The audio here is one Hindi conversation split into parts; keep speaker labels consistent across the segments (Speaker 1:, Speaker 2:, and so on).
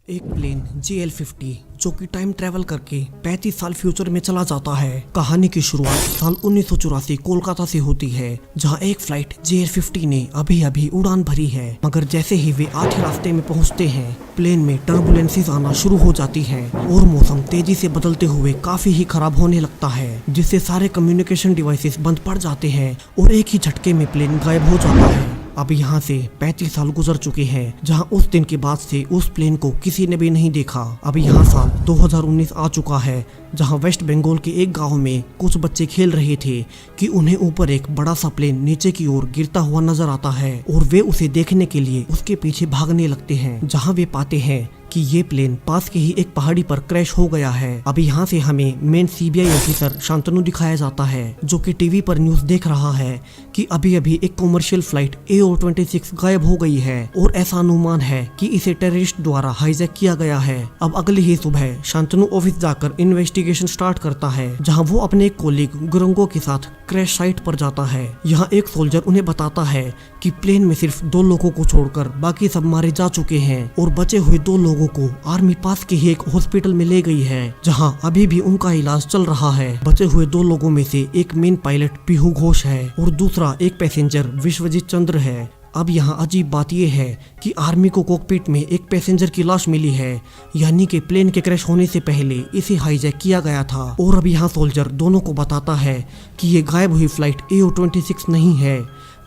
Speaker 1: एक प्लेन JL-50 जो कि टाइम ट्रेवल करके 35 साल फ्यूचर में चला जाता है। कहानी की शुरुआत साल 1984 कोलकाता से होती है, जहां एक फ्लाइट JL-50 ने अभी अभी उड़ान भरी है। मगर जैसे ही वे आधे रास्ते में पहुंचते हैं, प्लेन में टर्बुलेंसेस आना शुरू हो जाती हैं और मौसम तेजी से बदलते हुए काफी ही खराब होने लगता है, जिससे सारे कम्युनिकेशन डिवाइसेस बंद पड़ जाते हैं और एक ही झटके में प्लेन गायब हो जाता है। अब यहाँ से 35 साल गुजर चुके हैं, जहाँ उस दिन के बाद से उस प्लेन को किसी ने भी नहीं देखा। अब यहाँ साल 2019 आ चुका है, जहाँ वेस्ट बंगाल के एक गांव में कुछ बच्चे खेल रहे थे कि उन्हें ऊपर एक बड़ा सा प्लेन नीचे की ओर गिरता हुआ नजर आता है और वे उसे देखने के लिए उसके पीछे भागने लगते हैं, जहाँ वे पाते हैं कि ये प्लेन पास के ही एक पहाड़ी पर क्रैश हो गया है। अब यहाँ से हमें मेन CBI ऑफिसर शांतनु दिखाया जाता है, जो कि टीवी पर न्यूज देख रहा है कि अभी अभी एक कमर्शियल फ्लाइट AO-26 गायब हो गई है और ऐसा अनुमान है कि इसे टेररिस्ट द्वारा हाईजैक किया गया है। अब अगली ही सुबह शांतनु ऑफिस जाकर इन्वेस्टिगेशन स्टार्ट करता है, जहाँ वो अपने एक कोलीग गुरंगो के साथ क्रैश साइट पर जाता है। यहाँ एक सोल्जर उन्हें बताता है कि प्लेन में सिर्फ 2 लोगों को छोड़कर बाकी सब मारे जा चुके हैं और बचे हुए 2 लोगों को आर्मी पास के ही एक हॉस्पिटल में ले गई है, जहां अभी भी उनका इलाज चल रहा है। बचे हुए 2 लोगों में से एक मेन पायलट पीहू घोष है और दूसरा एक पैसेंजर विश्वजीत चंद्र है। अब यहाँ अजीब बात यह है कि आर्मी को कॉकपिट में एक पैसेंजर की लाश मिली है, यानी कि प्लेन के क्रैश होने से पहले इसे हाईजैक किया गया था। और अब यहाँ सोल्जर दोनों को बताता है कि ये गायब हुई फ्लाइट AO-26 नहीं है,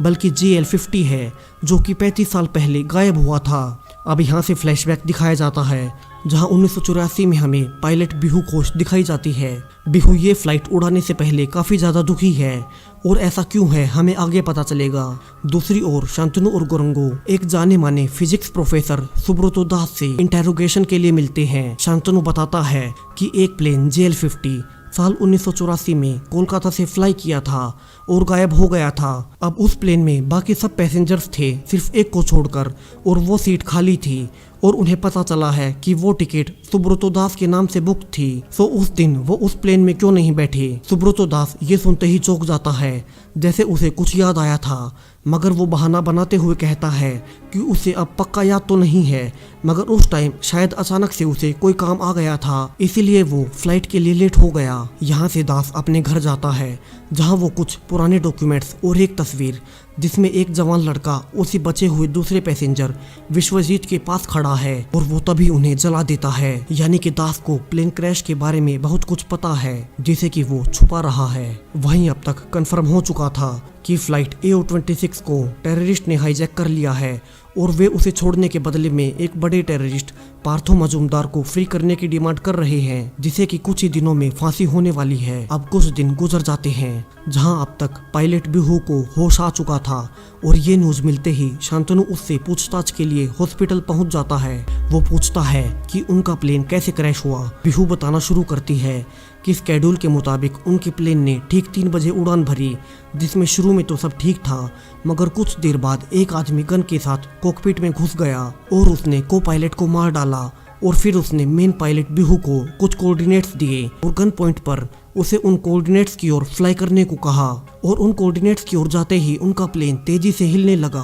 Speaker 1: बल्कि JL-50 है, जो कि 35 साल पहले गायब हुआ था। अब यहाँ से फ्लैशबैक दिखाया जाता है, जहाँ 1984 में हमें पायलट बिहू घोष दिखाई जाती है। बिहू ये फ्लाइट उड़ाने से पहले काफी ज्यादा दुखी है और ऐसा क्यों है हमें आगे पता चलेगा। दूसरी ओर शांतनु और गुरंगो एक जाने माने फिजिक्स प्रोफेसर सुब्रतो दास से इंटेरोगेशन के लिए मिलते हैं। शांतनु बताता है कि एक प्लेन JL-50 साल 1984 में कोलकाता से फ्लाई किया था और गायब हो गया था। अब उस प्लेन में बाकी सब पैसेंजर्स थे, सिर्फ एक को छोड़कर, और वो सीट खाली थी और उन्हें पता चला है कि वो टिकट सुब्रतो दास के नाम से बुक थी। तो उस दिन वो उस प्लेन में क्यों नहीं बैठे। सुब्रतो दास ये सुनते ही चौंक जाता है, जैसे उसे कुछ याद आया था, मगर वो बहाना बनाते हुए कहता है कि उसे अब पक्का याद तो नहीं है, मगर उस टाइम शायद अचानक से उसे कोई काम आ गया था, इसीलिए वो फ्लाइट के लिए लेट हो गया। यहाँ से दास अपने घर जाता है, जहाँ वो कुछ पुराने डॉक्यूमेंट्स और एक तस्वीर जिसमें एक जवान लड़का उसी बचे हुए दूसरे पैसेंजर विश्वजीत के पास खड़ा है और वो तभी उन्हें जला देता है। यानी कि दास को प्लेन क्रैश के बारे में बहुत कुछ पता है, जिसे कि वो छुपा रहा है। वहीं अब तक कंफर्म हो चुका था कि फ्लाइट AO-26 को टेररिस्ट ने हाईजैक कर लिया है और वे उसे छोड़ने के बदले में एक बड़े टेररिस्ट पार्थो मजूमदार को फ्री करने की डिमांड कर रहे हैं, जिसे कि कुछ ही दिनों में फांसी होने वाली है। अब कुछ दिन गुजर जाते हैं, जहां अब तक पायलट बिहू को होश आ चुका था और ये न्यूज मिलते ही शांतनु उससे पूछताछ के लिए हॉस्पिटल पहुंच जाता है। वो पूछता है कि उनका प्लेन कैसे क्रैश हुआ। बिहू बताना शुरू करती है कि स्केड्यूल के मुताबिक उनके प्लेन ने ठीक 3 बजे उड़ान भरी, जिसमें शुरू में तो सब ठीक था, मगर कुछ देर बाद एक आदमी गन के साथ कॉकपिट में घुस गया और उसने को पायलट को मार डाला और फिर उसने मेन पायलट बिहू को कुछ कोऑर्डिनेट्स दिए और गन पॉइंट पर उसे उन कोऑर्डिनेट्स की ओर फ्लाई करने को कहा और उन कोऑर्डिनेट्स की ओर जाते ही उनका प्लेन तेजी से हिलने लगा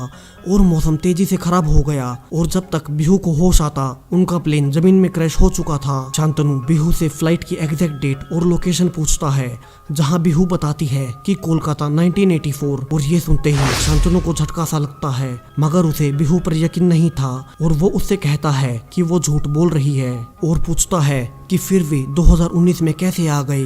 Speaker 1: और मौसम तेजी से खराब हो गया और जब तक बिहू को होश आता उनका प्लेन जमीन में क्रैश हो चुका था। शांतनु बिहू से फ्लाइट की एग्जैक्ट डेट और लोकेशन पूछता है, जहां बिहू बताती है कि कोलकाता 1984। और ये सुनते ही शांतनु को झटका सा लगता है, मगर उसे बिहू पर यकीन नहीं था और वो उससे कहता है कि वो झूठ बोल रही है और पूछता है कि फिर वे 2019 में कैसे आ गए।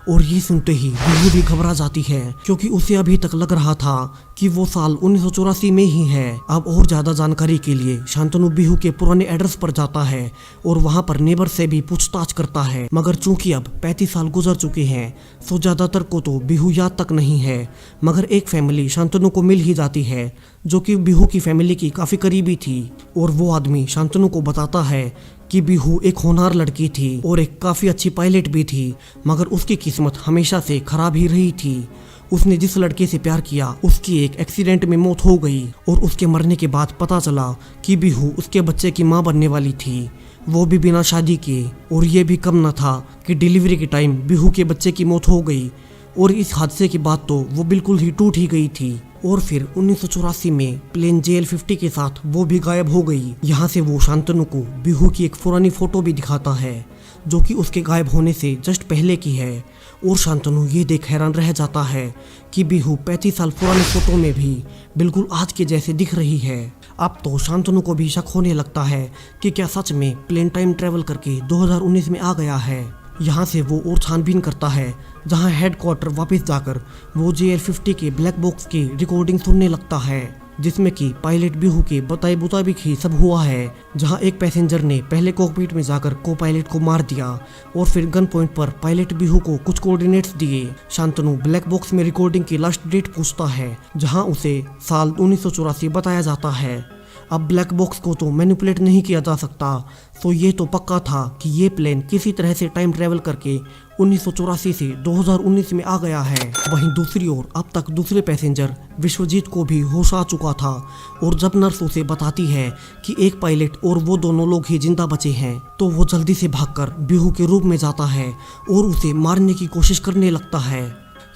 Speaker 1: और ये सुनते ही बिहू भी घबरा जाती है, क्योंकि उसे अभी तक लग रहा था कि वो साल 1984 में ही है। अब और ज्यादा जानकारी के लिए शांतनु बिहू के पुराने एड्रेस पर जाता है और वहां पर नेबर से भी पूछताछ करता है, मगर चूंकि अब 35 साल गुजर चुके हैं तो ज्यादातर को तो बिहू याद तक नहीं है। मगर एक फैमिली शांतनु को मिल ही जाती है, जो कि बिहू की फैमिली की काफी करीबी थी, और वो आदमी शांतनु को बताता है कि बिहू एक होनहार लड़की थी और एक काफी अच्छी पायलट भी थी, मगर उसकी किस्मत हमेशा से खराब ही रही थी। उसने जिस लड़के से प्यार किया उसकी एक एक्सीडेंट में मौत हो गई और उसके मरने के बाद पता चला कि बिहू उसके बच्चे की मां बनने वाली थी, वो भी बिना शादी के। और ये भी कम न था कि डिलीवरी के टाइम बिहू के बच्चे की मौत हो गई और इस हादसे के बाद तो वो बिल्कुल ही टूट ही गई थी और फिर 1984 में प्लेन JL-50 के साथ वो भी गायब हो गई। यहाँ से वो शांतनु को बिहू की एक पुरानी फोटो भी दिखाता है जो कि उसके गायब होने से जस्ट पहले की है। और शांतनु ये देख हैरान रह जाता है कि बिहू 35 साल पुरानी फोटो में भी बिल्कुल आज के जैसे दिख रही है। अब तो शांतनु को भी शक होने लगता है कि क्या सच में प्लेन टाइम ट्रेवल करके 2019 में आ गया है। यहाँ से वो और छानबीन करता है, जहाँ हेडक्वार्टर वापस जाकर वो JL-50 के ब्लैक बॉक्स की रिकॉर्डिंग सुनने लगता है, जिसमें कि पायलट बिहू के बताए मुताबिक ही सब हुआ है। जहां एक पैसेंजर ने पहले कॉकपिट में जाकर को पायलट को मार दिया और फिर गन पॉइंट पर पायलट बिहू को कुछ कोऑर्डिनेट्स दिए। शांतनु ब्लैक बॉक्स में रिकॉर्डिंग की लास्ट डेट पूछता है, जहां उसे साल 1984 बताया जाता है। अब ब्लैक बॉक्स को तो मैनिपुलेट नहीं किया जा सकता, तो ये तो पक्का था कि ये प्लेन किसी तरह से टाइम ट्रेवल करके 1984 से 2019 में आ गया है। वहीं दूसरी ओर अब तक दूसरे पैसेंजर विश्वजीत को भी होश आ चुका था और जब नर्स उसे बताती है कि एक पायलट और वो दोनों लोग ही जिंदा बचे हैं, तो वो जल्दी से भागकर बिहू के रूम में जाता है और उसे मारने की कोशिश करने लगता है।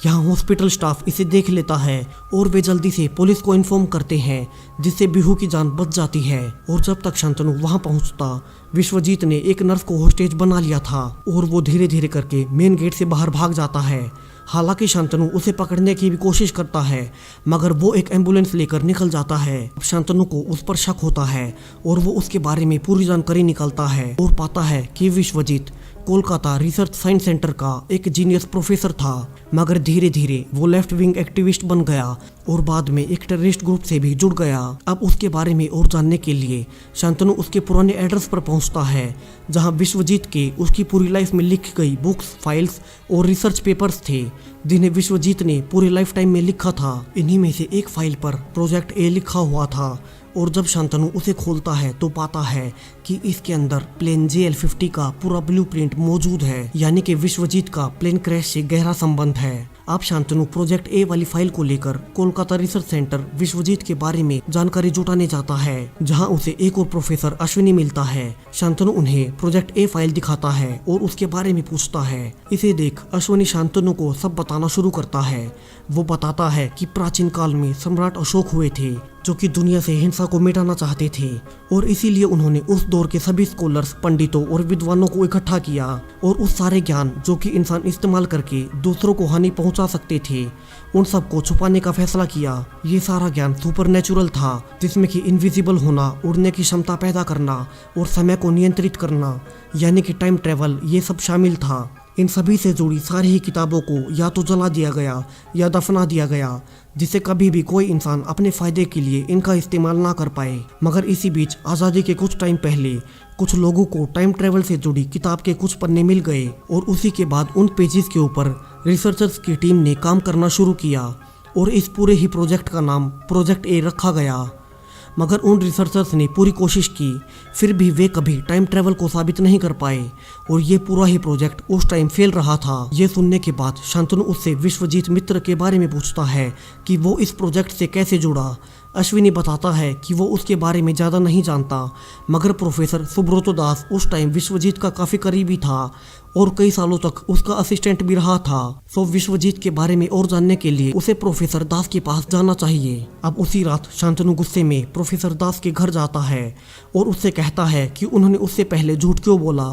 Speaker 1: यहाँ हॉस्पिटल स्टाफ इसे देख लेता है और वे जल्दी से पुलिस को इन्फॉर्म करते हैं, जिससे बिहू की जान बच जाती है। और जब तक शांतनु वहाँ पहुँचता, विश्वजीत ने एक नर्स को होस्टेज बना लिया था और वो धीरे धीरे करके मेन गेट से बाहर भाग जाता है। हालांकि शांतनु उसे पकड़ने की भी कोशिश करता है, मगर वो एक एम्बुलेंस लेकर निकल जाता है। शांतनु को उस पर शक होता है और वो उसके बारे में पूरी जानकारी निकालता है और पाता है कि Biswajit Kolkata research science centre का एक जीनियस प्रोफेसर था, मगर धीरे धीरे वो लेफ्ट विंग एक्टिविस्ट बन गया और बाद में एक टेररिस्ट ग्रुप से भी जुड़ गया। अब उसके बारे में और जानने के लिए शांतनु उसके पुराने एड्रेस पर पहुंचता है, जहां विश्वजीत के उसकी पूरी लाइफ में लिखी गई बुक्स, फाइल्स और रिसर्च पेपर्स थे, जिन्हें विश्वजीत ने पूरे लाइफ टाइम में लिखा था। इन्हीं में से एक फाइल पर प्रोजेक्ट ए लिखा हुआ था और जब शांतनु उसे खोलता है तो पाता है कि इसके अंदर प्लेन JL-50 का पूरा ब्लूप्रिंट मौजूद है, यानी कि विश्वजीत का प्लेन क्रैश से गहरा संबंध है। अब शांतनु प्रोजेक्ट ए वाली फाइल को लेकर कोलकाता रिसर्च सेंटर विश्वजीत के बारे में जानकारी जुटाने जाता है, जहां उसे एक और प्रोफेसर अश्विनी मिलता है। शांतनु उन्हें प्रोजेक्ट ए फाइल दिखाता है और उसके बारे में पूछता है। इसे देख अश्विनी शांतनु को सब बताना शुरू करता है। वो बताता है कि प्राचीन काल में सम्राट अशोक हुए थे, जो कि दुनिया से हिंसा को मिटाना चाहते थे और इसीलिए उन्होंने उस दौर के सभी स्कॉलर्स, पंडितों और विद्वानों को इकट्ठा किया और उस सारे ज्ञान जो कि इंसान इस्तेमाल करके दूसरों को हानि पहुंचा सकते थे, उन सबको छुपाने का फैसला किया। ये सारा ज्ञान सुपरनेचुरल था, जिसमें कि इनविजिबल होना, उड़ने की क्षमता पैदा करना और समय को नियंत्रित करना, यानी कि टाइम ट्रेवल, ये सब शामिल था। इन सभी से जुड़ी सारी ही किताबों को या तो जला दिया गया या दफना दिया गया, जिससे कभी भी कोई इंसान अपने फायदे के लिए इनका इस्तेमाल ना कर पाए। मगर इसी बीच आज़ादी के कुछ टाइम पहले कुछ लोगों को टाइम ट्रेवल से जुड़ी किताब के कुछ पन्ने मिल गए और उसी के बाद उन पेजेस के ऊपर रिसर्चर्स की टीम ने काम करना शुरू किया और इस पूरे ही प्रोजेक्ट का नाम प्रोजेक्ट ए रखा गया। मगर उन रिसर्चर्स ने पूरी कोशिश की, फिर भी वे कभी टाइम ट्रेवल को साबित नहीं कर पाए और ये पूरा ही प्रोजेक्ट उस टाइम फेल रहा था। ये सुनने के बाद शांतनु उससे विश्वजीत मित्र के बारे में पूछता है कि वो इस प्रोजेक्ट से कैसे जुड़ा। अश्विनी बताता है कि वो उसके बारे में ज़्यादा नहीं जानता, मगर प्रोफेसर सुब्रतो दास उस टाइम विश्वजीत का काफ़ी करीबी था और कई सालों तक उसका असिस्टेंट भी रहा था। तो विश्वजीत के बारे में और जानने के लिए उसे प्रोफेसर दास के पास जाना चाहिए। अब उसी रात शांतनु गुस्से में प्रोफेसर दास के घर जाता है और उससे कहता है कि उन्होंने उससे पहले झूठ क्यों बोला,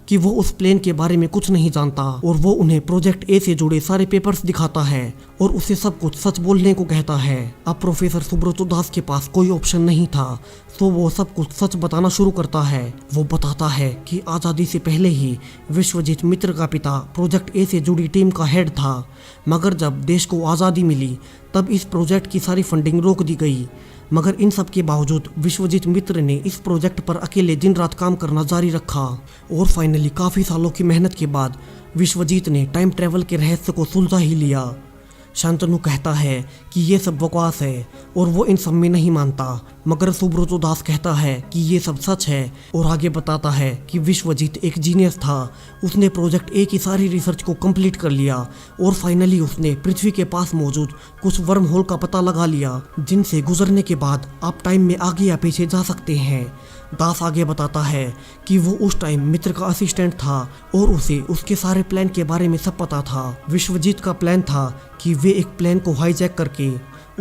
Speaker 1: कि वो उस प्लेन के बारे में कुछ नहीं जानता, और वो उन्हें प्रोजेक्ट ए से जुड़े सारे पेपर्स दिखाता है और उसे सब कुछ सच बोलने को कहता है। अब प्रोफेसर सुब्रतो दास के पास कोई ऑप्शन नहीं था, तो वो सब कुछ सच बताना शुरू करता है। वो बताता है कि आज़ादी से पहले ही विश्वजीत मित्र का पिता प्रोजेक्ट ए से जुड़ी टीम का हेड था, मगर जब देश को आज़ादी मिली तब इस प्रोजेक्ट की सारी फंडिंग रोक दी गई। मगर इन सब के बावजूद विश्वजीत मित्र ने इस प्रोजेक्ट पर अकेले दिन रात काम करना जारी रखा और फाइनली काफ़ी सालों की मेहनत के बाद विश्वजीत ने टाइम ट्रेवल के रहस्य को सुलझा ही लिया। शांतनु कहता है कि ये सब बकवास है और वो इन सब में नहीं मानता, मगर सुब्रतो दास कहता है कि ये सब सच है और आगे बताता है कि विश्वजीत एक जीनियस था। उसने प्रोजेक्ट ए की सारी रिसर्च को कंप्लीट कर लिया और फाइनली उसने पृथ्वी के पास मौजूद कुछ वर्म होल का पता लगा लिया, जिनसे गुजरने के बाद आप टाइम में आगे या पीछे जा सकते हैं। दास आगे बताता है कि वो उस टाइम मित्र का असिस्टेंट था और उसे उसके सारे प्लान के बारे में सब पता था। विश्वजीत का प्लान था कि वे एक प्लेन को हाईजैक करके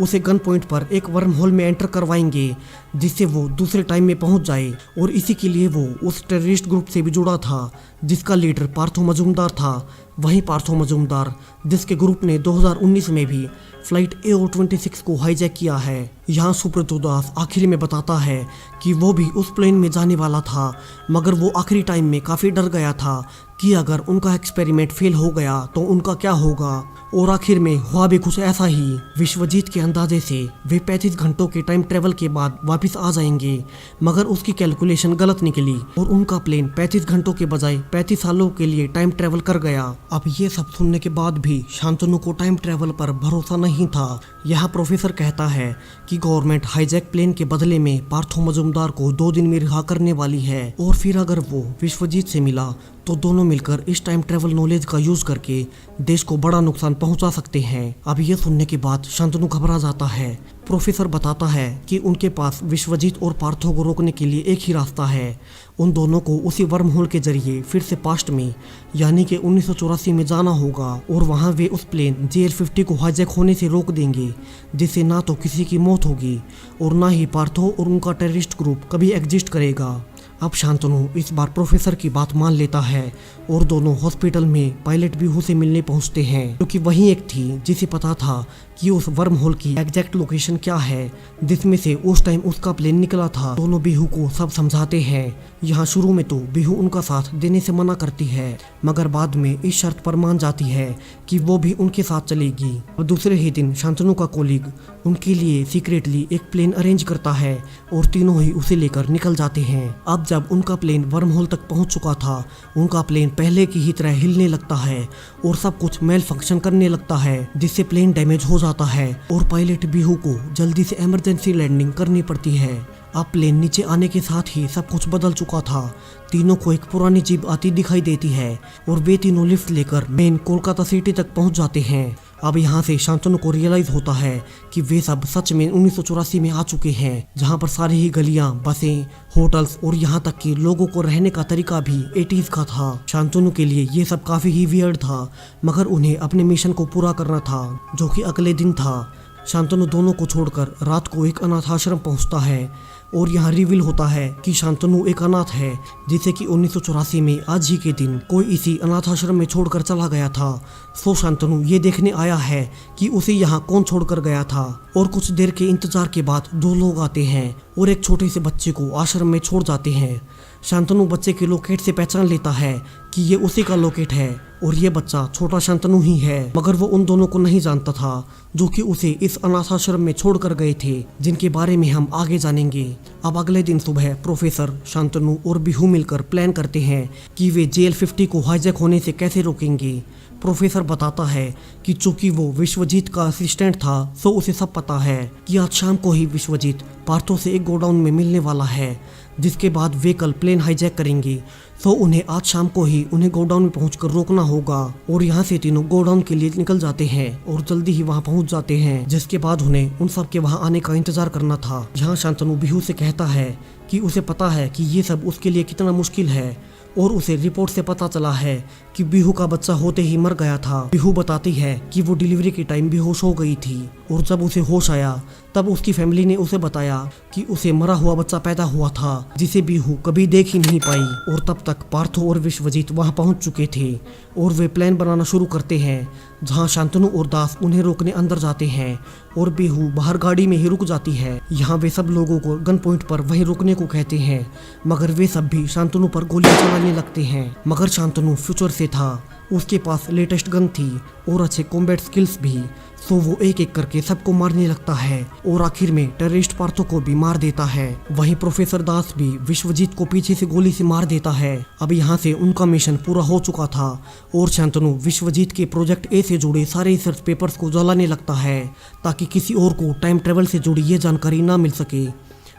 Speaker 1: उसे गन पॉइंट पर एक वर्म होल में एंटर करवाएंगे जिससे वो दूसरे टाइम में पहुंच जाए। और इसी के लिए वो उस टेररिस्ट ग्रुप से भी जुड़ा था जिसका लीडर पार्थो मजूमदार था। वहीं पार्थो मजूमदार जिसके ग्रुप ने 2019 में भी फ्लाइट AO26 को हाईजैक किया है। यहाँ सुब्रतो दास आखिर में बताता है कि वो भी उस प्लेन में जाने वाला था, मगर वो आखिरी टाइम में काफ़ी डर गया था कि अगर उनका एक्सपेरिमेंट फेल हो गया तो उनका क्या होगा। और आखिर में हुआ भी कुछ ऐसा ही। विश्वजीत के अंदाजे से वे 35 घंटों के टाइम ट्रेवल के बाद वापस आ जाएंगे, मगर उसकी कैलकुलेशन गलत निकली और उनका प्लेन 35 घंटों के बजाय 35 सालों के लिए टाइम ट्रेवल कर गया। अब ये सब सुनने के बाद भी शांतनु को टाइम ट्रेवल पर भरोसा नहीं था। यहाँ प्रोफेसर कहता है कि गवर्नमेंट हाईजैक प्लेन के बदले में पार्थो मजूमदार को 2 दिन में रिहा करने वाली है, और फिर अगर वो विश्वजीत से मिला तो दोनों मिलकर इस टाइम ट्रेवल नॉलेज का यूज करके देश को बड़ा नुकसान पहुंचा सकते हैं। अब ये सुनने के बाद शांतनु घबरा जाता है। प्रोफेसर बताता है कि उनके पास विश्वजीत और पार्थो को रोकने के लिए एक ही रास्ता है, उन दोनों को उसी वर्म होल के जरिए फिर से पास्ट में यानी कि 1984 में जाना होगा और वहां वे उस प्लेन JL-50 को हाईजैक होने से रोक देंगे, जिससे ना तो किसी की मौत होगी और ना ही पार्थो और उनका टेररिस्ट ग्रुप कभी एग्जिस्ट करेगा। अब शांतनु इस बार प्रोफेसर की बात मान लेता है और दोनों हॉस्पिटल में पायलट बिहू से मिलने पहुंचते हैं, क्योंकि वही एक थी जिसे पता था कि उस वर्म होल की एग्जैक्ट लोकेशन क्या है जिसमें से उस टाइम उसका प्लेन निकला था। दोनों बिहू को सब समझाते हैं। यहाँ शुरू में तो बिहू उनका साथ देने से मना करती है, मगर बाद में इस शर्त पर मान जाती है कि वो भी उनके साथ चलेगी। और दूसरे ही दिन शांतनु का कोलीग उनके लिए सीक्रेटली एक प्लेन अरेंज करता है और तीनों ही उसे लेकर निकल जाते हैं। अब जब उनका प्लेन वर्म होल तक पहुंच चुका था, उनका प्लेन पहले की ही तरह हिलने लगता है और सब कुछ मेल फंक्शन करने लगता है, जिससे प्लेन डैमेज हो जाता है और पायलट बिहू को जल्दी से इमरजेंसी लैंडिंग करनी पड़ती है। अब प्लेन नीचे आने के साथ ही सब कुछ बदल चुका था। तीनों को एक पुरानी जीप आती दिखाई देती है और वे तीनों लिफ्ट लेकर मेन कोलकाता सिटी तक पहुंच जाते हैं। अब यहाँ से शांतनु को रियलाइज होता है कि वे सब सच में 1984 में आ चुके हैं, जहाँ पर सारी ही गलियां, बसें, होटल्स और यहाँ तक कि लोगों को रहने का तरीका भी 80s का था। शांतनु के लिए ये सब काफी ही वियर्ड था, मगर उन्हें अपने मिशन को पूरा करना था, जो कि अगले दिन था। शांतनु दोनों को छोड़कर रात को एक अनाथ आश्रम पहुंचता है और यहाँ रिवील होता है कि शांतनु एक अनाथ है, जिसे कि 1984 में आज ही के दिन कोई इसी अनाथ आश्रम में छोड़कर चला गया था। सो शांतनु ये देखने आया है कि उसे यहाँ कौन छोड़कर गया था। और कुछ देर के इंतजार के बाद 2 लोग आते हैं और एक छोटे से बच्चे को आश्रम में छोड़ जाते हैं। शांतनु बच्चे के लोकेट से पहचान लेता है कि ये उसी का लोकेट है और ये बच्चा छोटा शांतनु ही है, मगर वो उन दोनों को नहीं जानता था जो कि उसे इस अनाथ आश्रम में छोड़कर गए थे, जिनके बारे में हम आगे जानेंगे। अब अगले दिन सुबह प्रोफेसर, शांतनु और बिहू मिलकर प्लान करते हैं कि वे JL-50 को हाईजैक होने से कैसे रोकेंगे। प्रोफेसर बताता है कि चूंकि वो विश्वजीत का असिस्टेंट था, सो उसे सब पता है कि आज शाम को ही विश्वजीत पार्थो से एक गोडाउन में मिलने वाला है, जिसके बाद वे कल प्लेन हाईजैक करेंगे। सो उन्हें आज शाम को ही उन्हें गोडाउन में पहुंचकर रोकना होगा। और यहाँ से तीनों गोडाउन के लिए निकल जाते हैं और जल्दी ही वहाँ पहुंच जाते हैं, जिसके बाद उन्हें उन सब के वहाँ आने का इंतजार करना था। यहाँ शांतनु बिहू से कहता है कि उसे पता है कि ये सब उसके लिए कितना मुश्किल है और उसे रिपोर्ट से पता चला है कि बिहू का बच्चा होते ही मर गया था। बिहू बताती है कि वो डिलीवरी के टाइम बेहोश हो गई थी और जब उसे होश आया तब उसकी फैमिली ने उसे बताया कि उसे मरा हुआ बच्चा पैदा हुआ था, जिसे बिहू कभी देख ही नहीं पाई। और तब तक पार्थो और विश्वजीत वहां पहुंच चुके थे और वे प्लान बनाना शुरू करते हैं, जहां शांतनु और दास उन्हें रोकने अंदर जाते हैं और बिहू बाहर गाड़ी में ही रुक जाती है। यहाँ वे सब लोगों को गन पॉइंट पर वहीं रुकने को कहते हैं, मगर वे सब भी शांतनु पर गोलियां चलाने लगते हैं। मगर शांतनु फ्यूचर से था, उसके पास लेटेस्ट गन थी और अच्छे कॉम्बैट स्किल्स भी, सो वो एक एक करके सबको मारने लगता है और आखिर में टेररिस्ट पार्थो को भी मार देता है। वहीं प्रोफेसर दास भी विश्वजीत को पीछे से गोली से मार देता है। अब यहाँ से उनका मिशन पूरा हो चुका था और शांतनु विश्वजीत के प्रोजेक्ट ए से जुड़े सारे रिसर्च पेपर्स को जलाने लगता है ताकि किसी और को टाइम ट्रेवल से जुड़ी ये जानकारी ना मिल सके।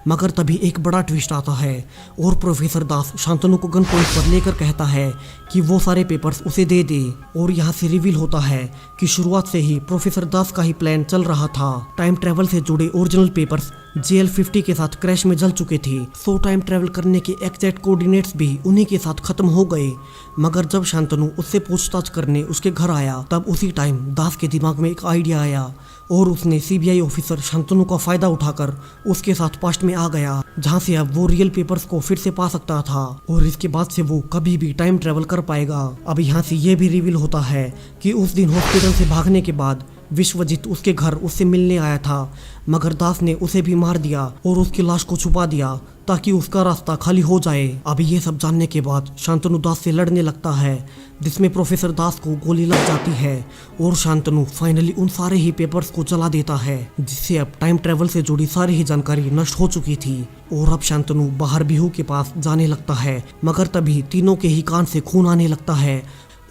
Speaker 1: मगर तभी एक बड़ा ट्विस्ट आता है और प्रोफेसर दास शांतनु को गन पॉइंट पर लेकर कहता है कि वो सारे पेपर्स उसे दे दे। और यहाँ से रिवील होता है कि शुरुआत से ही प्रोफेसर दास का ही प्लान चल रहा था। टाइम ट्रेवल से जुड़े ओरिजिनल पेपर्स JL-50 के साथ क्रैश में जल चुके थे, सो टाइम ट्रेवल करने के एग्जैक्ट कोऑर्डिनेट्स भी उन्हीं के साथ खत्म हो गए। मगर जब शांतनु उससे पूछताछ करने उसके घर आया, तब उसी टाइम दास के दिमाग में एक आइडिया आया और उसने सीबीआई ऑफिसर शांतनु का फायदा उठाकर उसके साथ पास्ट में आ गया, जहां से अब वो रियल पेपर्स को फिर से पा सकता था और इसके बाद से वो कभी भी टाइम ट्रेवल कर पाएगा। अब यहाँ से ये भी रिवील होता है कि उस दिन हॉस्पिटल से भागने के बाद विश्वजीत उसके घर उससे मिलने आया था, मगर दास ने उसे भी मार दिया और उसकी लाश को छुपा दिया ताकि उसका रास्ता खाली हो जाए। अभी ये सब जानने के बाद शांतनु दास से लड़ने लगता है, जिसमें प्रोफेसर दास को गोली लग जाती है और शांतनु फाइनली उन सारे ही पेपर्स को जला देता है, जिससे अब टाइम ट्रेवल से जुड़ी सारी ही जानकारी नष्ट हो चुकी थी। और अब शांतनु बाहर बिहू के पास जाने लगता है, मगर तभी तीनों के ही कान से खून आने लगता है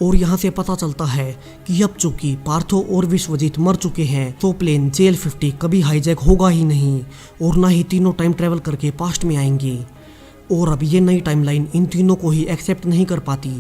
Speaker 1: और यहाँ से पता चलता है कि अब चूंकि पार्थो और विश्वजीत मर चुके हैं तो प्लेन JL-50 कभी हाईजैक होगा ही नहीं और ना ही तीनों टाइम ट्रेवल करके पास्ट में आएंगे। और अब ये नई टाइमलाइन इन तीनों को ही एक्सेप्ट नहीं कर पाती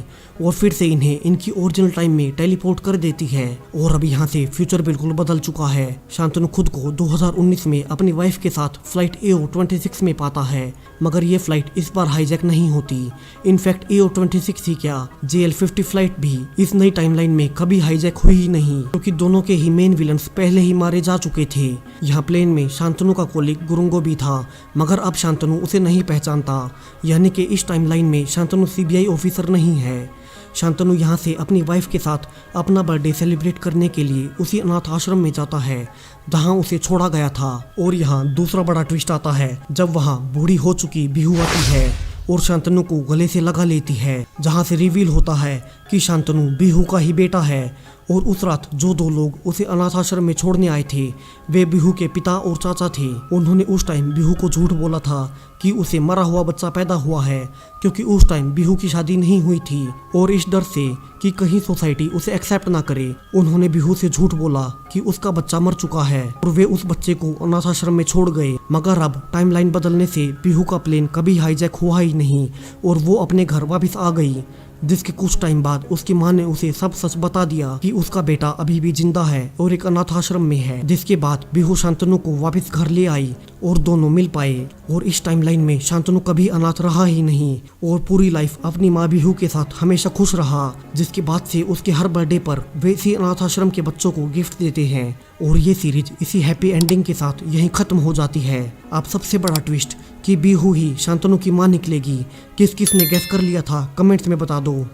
Speaker 1: और फिर से इन्हें इनकी ओरिजिनल टाइम में टेलीपोर्ट कर देती है। और अब यहाँ से फ्यूचर बिल्कुल बदल चुका है। शांतनु खुद को 2019 में अपनी वाइफ के साथ फ्लाइट AO-26 में पाता है, मगर ये फ्लाइट इस बार हाईजैक नहीं होती। इनफैक्ट AO-26 ही क्या, JL-50 फ्लाइट भी इस नई टाइमलाइन में कभी हाईजैक हुई ही नहीं, क्योंकि दोनों के ही मेन विलन्स पहले ही मारे जा चुके थे। यहाँ प्लेन में शांतनु का कोलिग गुरुंगो भी था, मगर अब शांतनु उसे नहीं पहचानता, यानी कि इस टाइमलाइन में शांतनु सीबीआई ऑफिसर नहीं है। शांतनु यहाँ से अपनी वाइफ के साथ अपना बर्थडे सेलिब्रेट करने के लिए उसी अनाथ आश्रम में जाता है जहाँ उसे छोड़ा गया था। और यहाँ दूसरा बड़ा ट्विस्ट आता है जब वहाँ बूढ़ी हो चुकी बिहू आती है और शांतनु को गले से लगा लेती है, जहाँ से रिवील होता है कि शांतनु बिहू का ही बेटा है। और उस रात जो दो लोग उसे अनाथ आश्रम में छोड़ने आए थे वे बिहू के पिता और चाचा थे। उन्होंने उस टाइम बिहू को झूठ बोला था कि उसे मरा हुआ बच्चा पैदा हुआ है, क्योंकि उस टाइम बिहू की शादी नहीं हुई थी और इस डर से कि कहीं सोसाइटी उसे एक्सेप्ट ना करे उन्होंने बिहू से झूठ बोला कि उसका बच्चा मर चुका है और वे उस बच्चे को अनाथ आश्रम में छोड़ गए। मगर अब टाइमलाइन बदलने से बिहू का प्लेन कभी हाईजैक हुआ ही नहीं और वो अपने घर वापस आ गई, जिसके कुछ टाइम बाद उसकी मां ने उसे सब सच बता दिया कि उसका बेटा अभी भी जिंदा है और एक अनाथ आश्रम में है। जिसके बाद बिहू शांतनु को वापस घर ले आई और दोनों मिल पाए। और इस टाइमलाइन में शांतनु कभी अनाथ रहा ही नहीं और पूरी लाइफ अपनी माँ बिहू के साथ हमेशा खुश रहा, जिसके बाद से उसके हर बर्थडे पर वे इसी अनाथ आश्रम के बच्चों को गिफ्ट देते हैं। और ये सीरीज इसी हैप्पी एंडिंग के साथ यहीं खत्म हो जाती है। अब सबसे बड़ा ट्विस्ट कि बिहू ही शांतनु की मां निकलेगी। किस किस ने गैस कर लिया था कमेंट्स में बता दो।